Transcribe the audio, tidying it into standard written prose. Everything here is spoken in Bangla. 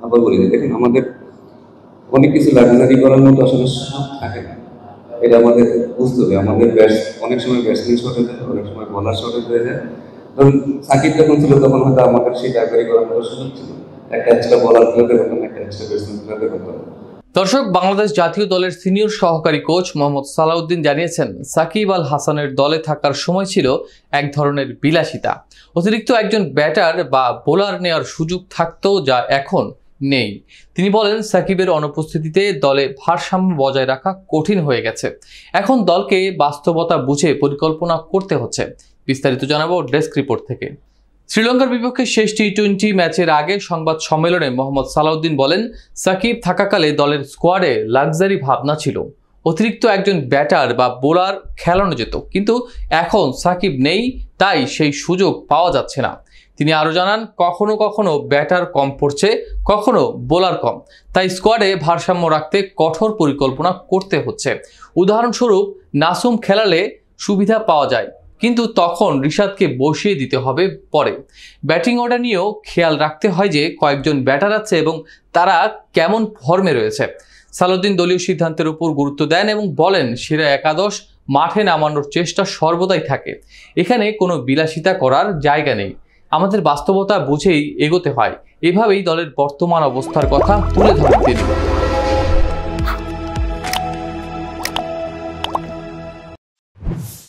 আবার বলি যে দেখেন আমাদের অনেক কিছু লাক্সারি করার মতো আসলে সুযোগ থাকে না, এটা আমাদের বুঝতে হবে। আমাদের অনেক সময় ব্যাটসম্যান শর্টেজ হয়, অনেক সময় বোলার শর্টেজ হয়ে যায়। ধরুন সাকিব যখন ছিল তখন হয়তো আমাদের সেই লাক্সারি করার মতো সুযোগ ছিল, একটা এক্সট্রা বোলার খেলাতে পারতাম, একটা এক্সট্রা ব্যাটসম্যান খেলাতে পারতাম। দর্শক, বাংলাদেশ জাতীয় দলের সিনিয়র সহকারী কোচ মোহাম্মদ সালাউদ্দিন জানিয়েছেন, সাকিব আল হাসানের দলে থাকার সময় ছিল এক ধরনের বিলাসিতা। অতিরিক্ত একজন ব্যাটার বা বোলার নেওয়ার সুযোগ থাকতো, যা এখন নেই। তিনি বলেন, সাকিবের অনুপস্থিতিতে দলে ভারসাম্য বজায় রাখা কঠিন হয়ে গেছে। এখন দলকে বাস্তবতা বুঝে পরিকল্পনা করতে হচ্ছে। বিস্তারিত জানাবো ডেস্ক রিপোর্ট থেকে। শ্রীলঙ্কার বিপক্ষে শেষ টি-20 ম্যাচের আগে সংবাদ সম্মেলনে মোহাম্মদ সালাউদ্দিন বলেন, সাকিব থাকাকালে দলের স্কোয়াডে লাক্সারি ভাবনা ছিল। অতিরিক্ত একজন ব্যাটার বা বোলার খেলানো যেত, কিন্তু এখন সাকিব নেই, তাই সেই সুযোগ পাওয়া যাচ্ছে না। তিনি আরও জানান, কখনো কখনো ব্যাটার কম পড়ছে, কখনো বোলার কম, তাই স্কোয়াডে ভারসাম্য রাখতে কঠোর পরিকল্পনা করতে হচ্ছে। উদাহরণস্বরূপ, নাসুম খেলালে সুবিধা পাওয়া যায়, কিন্তু তখন রিশাদকে বসিয়ে দিতে হবে পরে। ব্যাটিং অর্ডার নিয়েও খেয়াল রাখতে হয় যে কয়েকজন ব্যাটার আছে এবং তারা কেমন ফর্মে রয়েছে। সালাউদ্দিন দলীয় সিদ্ধান্তের উপর গুরুত্ব দেন এবং বলেন, সেরা একাদশ মাঠে নামানোর চেষ্টা সর্বদাই থাকে। এখানে কোনো বিলাসিতা করার জায়গা নেই, আমাদের বাস্তবতা বুঝেই এগোতে হয়। এভাবেই দলের বর্তমান অবস্থার কথা তুলে ধরেন তিনি।